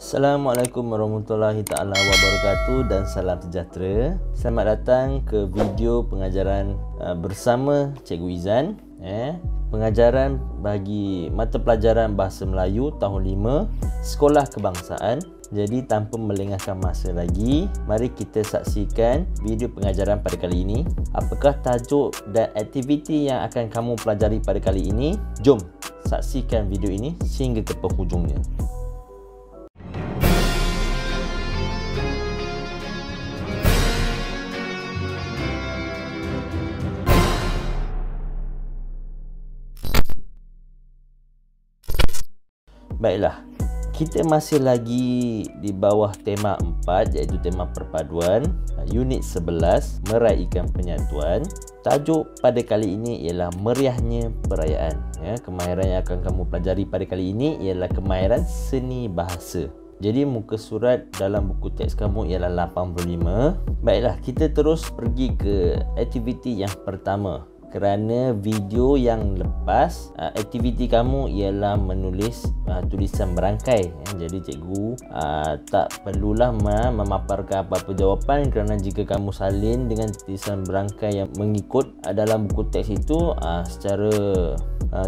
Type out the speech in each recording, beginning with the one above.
Assalamualaikum warahmatullahi taala wabarakatuh dan salam sejahtera. Selamat datang ke video pengajaran bersama Cikgu Izan. Pengajaran bagi mata pelajaran Bahasa Melayu tahun 5 Sekolah Kebangsaan. Jadi tanpa melengahkan masa lagi, mari kita saksikan video pengajaran pada kali ini. Apakah tajuk dan aktiviti yang akan kamu pelajari pada kali ini? Jom saksikan video ini sehingga ke penghujungnya. Baiklah, kita masih lagi di bawah tema 4 iaitu tema perpaduan, unit 11 meraihkan penyatuan. Tajuk pada kali ini ialah meriahnya perayaan. Kemahiran yang akan kamu pelajari pada kali ini ialah kemahiran seni bahasa. Jadi muka surat dalam buku teks kamu ialah 85. Baiklah, kita terus pergi ke aktiviti yang pertama. Kerana video yang lepas, aktiviti kamu ialah menulis tulisan berangkai. Jadi cikgu tak perlulah memaparkan apa-apa jawapan, kerana jika kamu salin dengan tulisan berangkai yang mengikut dalam buku teks itu secara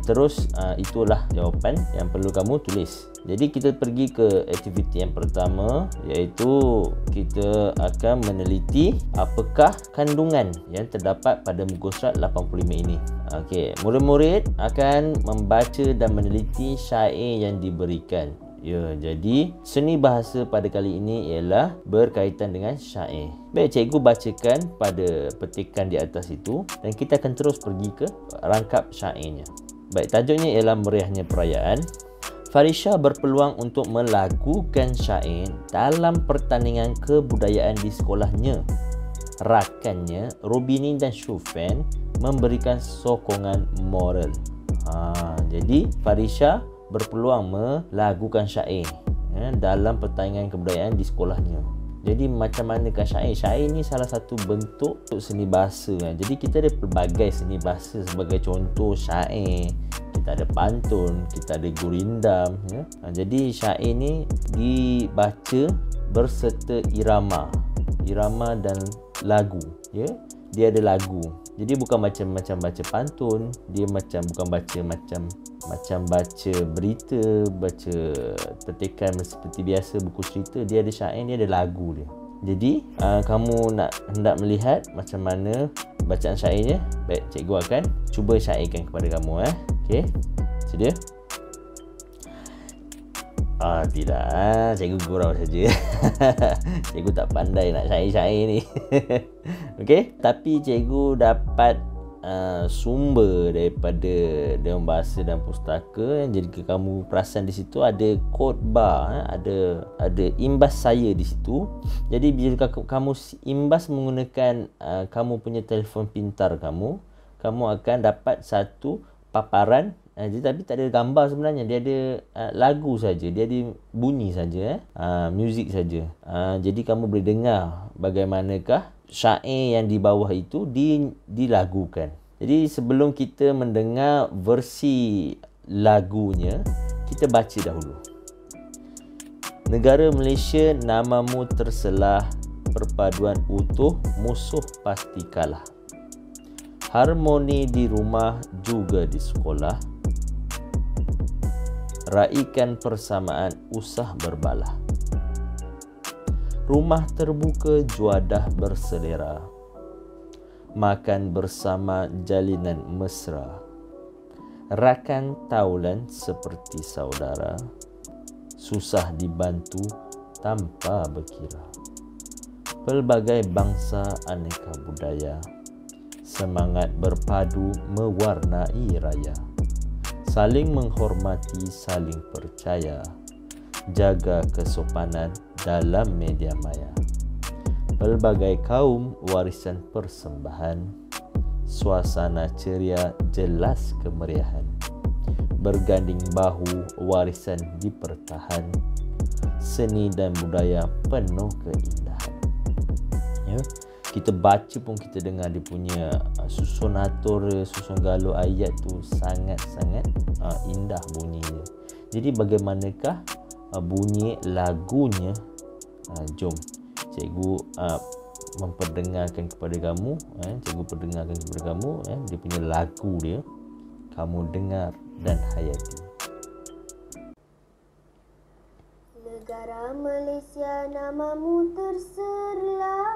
terus, itulah jawapan yang perlu kamu tulis. Jadi kita pergi ke aktiviti yang pertama, iaitu kita akan meneliti apakah kandungan yang terdapat pada muka surat 85 ini. Okey, murid-murid akan membaca dan meneliti syair yang diberikan. Ya, jadi seni bahasa pada kali ini ialah berkaitan dengan syair. Baik, cikgu bacakan pada petikan di atas itu dan kita akan terus pergi ke rangkap syairnya. Baik, tajuknya ialah meriahnya perayaan. Farisha berpeluang untuk melakukan syair dalam pertandingan kebudayaan di sekolahnya. Rakannya, Rubini dan Syufen, memberikan sokongan moral. Jadi Farisha berpeluang melakukan syair dalam pertandingan kebudayaan di sekolahnya. Jadi macam manakah syair? Syair ni salah satu bentuk seni bahasa. Jadi kita ada pelbagai seni bahasa. Sebagai contoh syair, kita ada pantun, kita ada gurindam. Jadi syair ni dibaca berserta irama dan lagu. Dia ada lagu. Jadi bukan macam baca pantun, dia bukan macam baca berita, baca petikan seperti biasa buku cerita. Dia ada syair, dia ada lagu dia. Jadi kamu hendak melihat macam mana bacaan syairnya. Baik, cikgu akan cuba syairkan kepada kamu. Okey, sedia? Tidak, cikgu gurau saja. Cikgu tak pandai nak syair-syair ni. Okey, tapi cikgu dapat sumber daripada Dewan Bahasa dan Pustaka. Jadi kamu perasan di situ ada khotbah, ada imbas saya di situ. Jadi bila kamu imbas menggunakan kamu punya telefon pintar kamu akan dapat satu paparan. Tapi tak ada gambar sebenarnya. Dia ada lagu saja, dia ada bunyi saja, muzik saja. Jadi kamu boleh dengar bagaimanakah syair yang di bawah itu dilagukan. Jadi sebelum kita mendengar versi lagunya, kita baca dahulu. Negara Malaysia, namamu terselah, perpaduan utuh, musuh pasti kalah. Harmoni di rumah juga di sekolah, raikan persamaan usah berbalah. Rumah terbuka juadah berselera, makan bersama jalinan mesra. Rakan taulan seperti saudara, susah dibantu tanpa berkira. Pelbagai bangsa aneka budaya, semangat berpadu mewarnai raya. Saling menghormati, saling percaya, jaga kesopanan dalam media maya. Pelbagai kaum warisan persembahan, suasana ceria jelas kemeriahan. Berganding bahu warisan dipertahan, seni dan budaya penuh keindahan. Kita baca pun kita dengar dia punya susun atur, susun galuh ayat tu sangat-sangat indah bunyinya. Jadi bagaimanakah bunyi lagunya. Jom cikgu memperdengarkan kepada kamu, cikgu perdengarkan kepada kamu dia punya lagu dia. Kamu dengar dan hayati. Negara Malaysia namamu terserlah,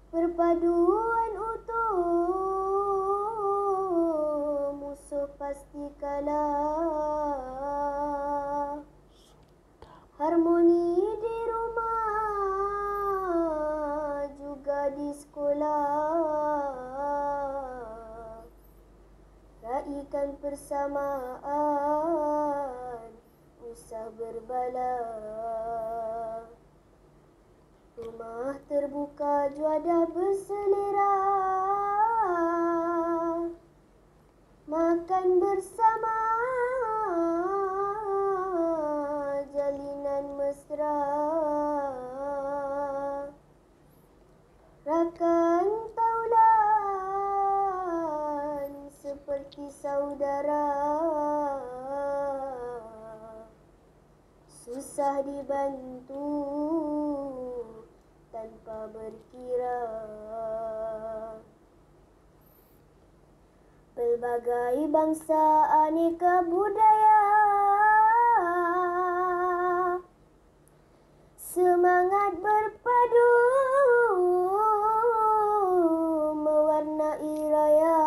perpaduan utuh, musuh pasti kalah. Harmoni di rumah juga di sekolah, raikan persamaan, usah berbala. Rumah terbuka juada berselera, makan bersama, jalinan mesra. Rakan taulan seperti saudara, susah dibantu tanpa berkira. Pelbagai bangsa aneka budaya, semangat berpadu mewarnai raya.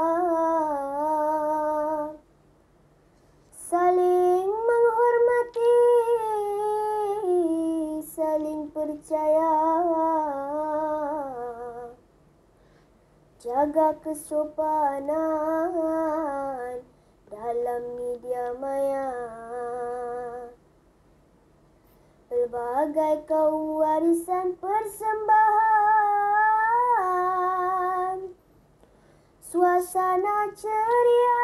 Saling menghormati, saling percaya, jaga kesopanan dalam media maya. Pelbagai kaum warisan persembahan, suasana ceria,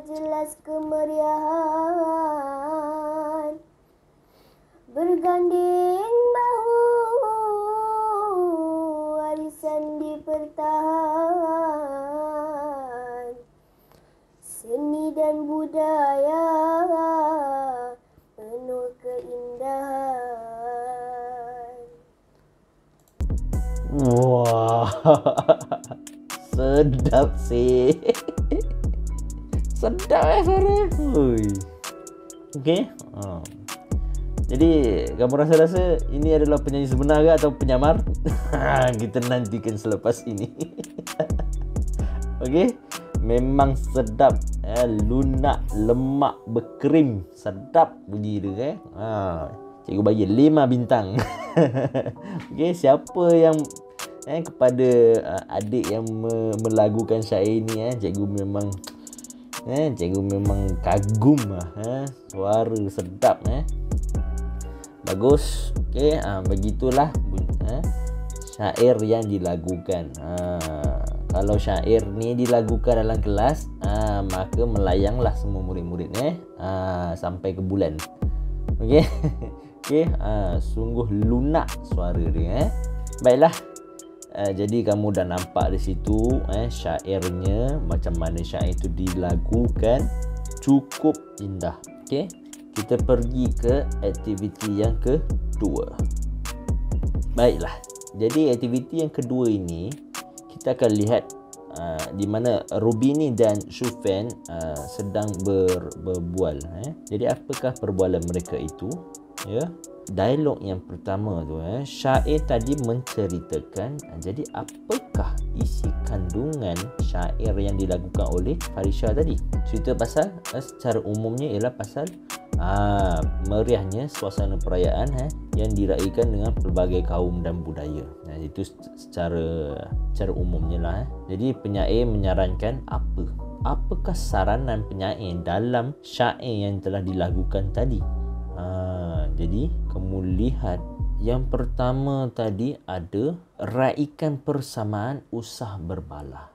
jelas kemeriahan. Berganding bahu, warisan dipertahan. Seni dan budaya penuh keindahan. Wah, sedap sih. Sedap suara. Okey. Jadi kamu rasa ini adalah penyanyi sebenar ke atau penyamar? Kita nantikan selepas ini. Okey. Memang sedap, lunak, lemak, berkrim. Sedap bunyi dia cikgu bagi 5 bintang. Okey, siapa yang kepada adik yang melagukan syair ni, cikgu memang kagum suara sedap bagus. Okey, begitulah syair yang dilagukan. Kalau syair ni dilagukan dalam kelas, maka melayanglah semua murid-murid sampai ke bulan. Okey. Okey, sungguh lunak suara dia. Baiklah. Jadi kamu dah nampak di situ syairnya, macam mana syair itu dilagukan, cukup indah. Okey. Kita pergi ke aktiviti yang kedua. Baiklah. Jadi aktiviti yang kedua ini kita akan lihat di mana Rubini dan Shufen sedang berbual. Jadi apakah perbualan mereka itu? Ya, dialog yang pertama tu, syair tadi menceritakan. Jadi apakah isi kandungan syair yang dilakukan oleh Farisha tadi? Cerita pasal secara umumnya ialah pasal meriahnya suasana perayaan yang diraikan dengan pelbagai kaum dan budaya. Itu secara umumnya lah. Jadi penyair menyarankan apakah saranan penyair dalam syair yang telah dilakukan tadi. Jadi kamu lihat yang pertama tadi ada raikan persamaan, usah berbala.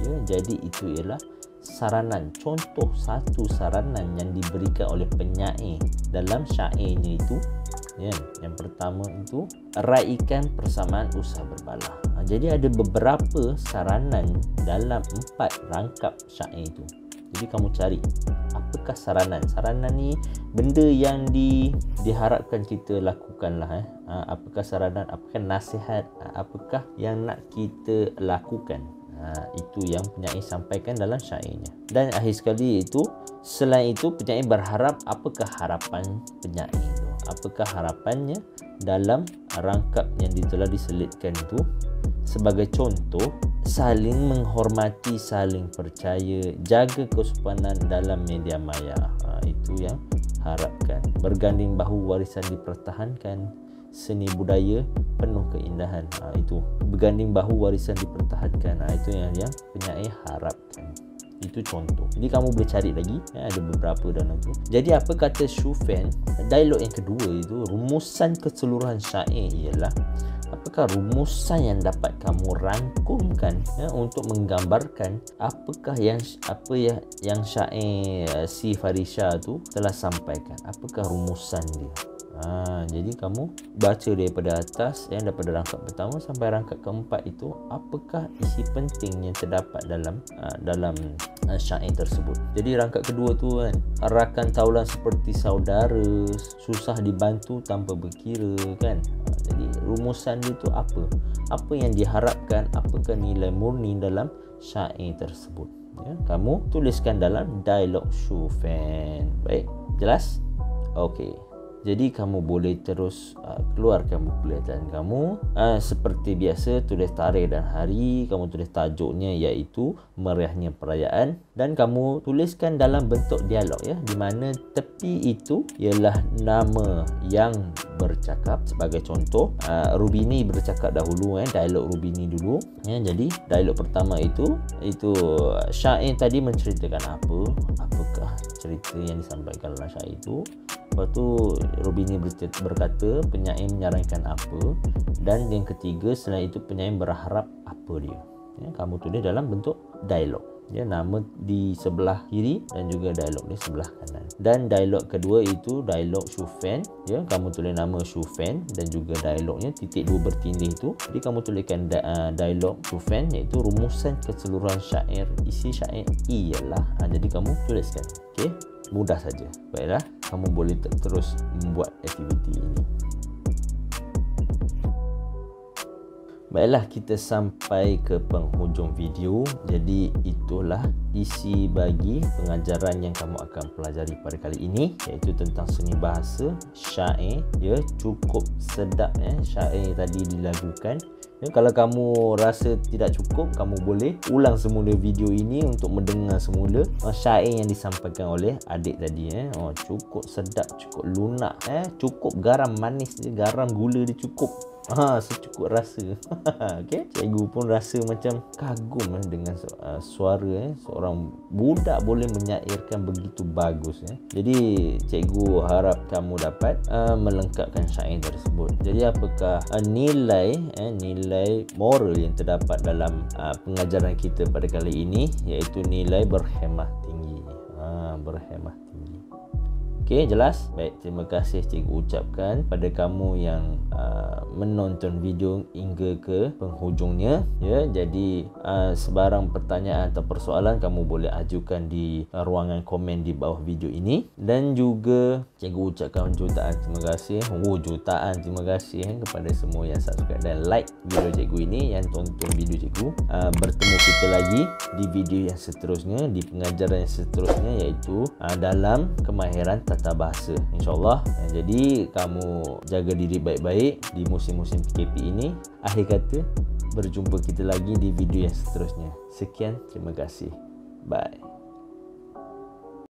Ya, jadi itu ialah saranan, contoh satu saranan yang diberikan oleh penyair dalam syairnya itu. Ya, yang pertama itu raikan persamaan, usah berbala. Jadi ada beberapa saranan dalam 4 rangkap syair itu. Jadi kamu cari apakah saranan. Saranan ni benda yang diharapkan kita lakukan lah. Apakah saranan, apakah nasihat, apakah yang nak kita lakukan. Itu yang penyair sampaikan dalam syairnya. Dan akhir sekali itu, selain itu penyair berharap apakah harapan penyair itu. Apakah harapannya dalam rangkap yang telah diselitkan itu. Sebagai contoh, saling menghormati, saling percaya, jaga kesopanan dalam media maya. Itu yang harapkan. Berganding bahu warisan dipertahankan, seni budaya penuh keindahan. Itu berganding bahu warisan dipertahankan. Itu yang penyair harapkan. Itu contoh. Jadi kamu boleh cari lagi, ada beberapa dalam tu. Jadi apa kata Shufen, dialog yang kedua itu, rumusan keseluruhan syair ialah apakah rumusan yang dapat kamu rangkumkan untuk menggambarkan apa yang syair si Farisha tu telah sampaikan. Apakah rumusan dia? Jadi kamu baca daripada atas daripada rangkap pertama sampai rangkap keempat itu, apakah isi penting yang terdapat dalam syair tersebut. Jadi rangkap kedua tu kan, rakan taulan seperti saudara, susah dibantu tanpa berkira kan. Jadi rumusan dia tu apa yang diharapkan, apakah nilai murni dalam syair tersebut. Kamu tuliskan dalam dialog Shufen. Baik, jelas? Okey. Jadi kamu boleh terus keluarkan buku latihan kamu. Seperti biasa, tulis tarikh dan hari. Kamu tulis tajuknya iaitu meriahnya perayaan. Dan kamu tuliskan dalam bentuk dialog di mana tepi itu ialah nama yang bercakap. Sebagai contoh, Rubini bercakap dahulu, dialog Rubini dulu. Jadi dialog pertama itu syair tadi menceritakan apakah cerita yang disampaikan dalam syair itu. Lepas tu Rubini berkata penyair menyarankan apa, dan yang ketiga selain itu penyair berharap apa dia. Kamu tulis dalam bentuk dialog. Nama di sebelah kiri dan juga dialog di sebelah kanan. Dan dialog kedua itu dialog Shufen. Kamu tulis nama Shufen dan juga dialognya titik 2 bertindih itu. Jadi kamu tuliskan dialog Shufen iaitu rumusan keseluruhan syair. Isi syair ialah. Jadi kamu tuliskan. Okey. Mudah saja. Baiklah, kamu boleh terus membuat aktiviti ini. Baiklah, kita sampai ke penghujung video. Jadi itulah isi bagi pengajaran yang kamu akan pelajari pada kali ini, iaitu tentang seni bahasa syair. Cukup sedap syair tadi dilagukan. Kalau kamu rasa tidak cukup, kamu boleh ulang semula video ini untuk mendengar semula syair yang disampaikan oleh adik tadi. Cukup sedap, cukup lunak, cukup garam manis dia, garam gula dia cukup. Secukup rasa. Okay? Cikgu pun rasa macam kagum dengan suara seorang budak boleh menyairkan begitu bagus. Jadi cikgu harap kamu dapat melengkapkan syair tersebut. Jadi apakah nilai moral yang terdapat dalam pengajaran kita pada kali ini, iaitu nilai berhemah tinggi. Berhemah tinggi. Okey, jelas? Baik, terima kasih cikgu ucapkan pada kamu yang menonton video hingga ke penghujungnya. Jadi sebarang pertanyaan atau persoalan kamu boleh ajukan di ruangan komen di bawah video ini. Dan juga cikgu ucapkan jutaan terima kasih. Jutaan terima kasih kepada semua yang subscribe dan like video cikgu ini, yang tonton video cikgu. Bertemu kita lagi di video yang seterusnya, di pengajaran yang seterusnya, iaitu dalam kemahiran tata bahasa, insyaAllah. Jadi kamu jaga diri baik-baik di musim-musim PKP ini. Akhir kata, berjumpa kita lagi di video yang seterusnya. Sekian, terima kasih. Bye.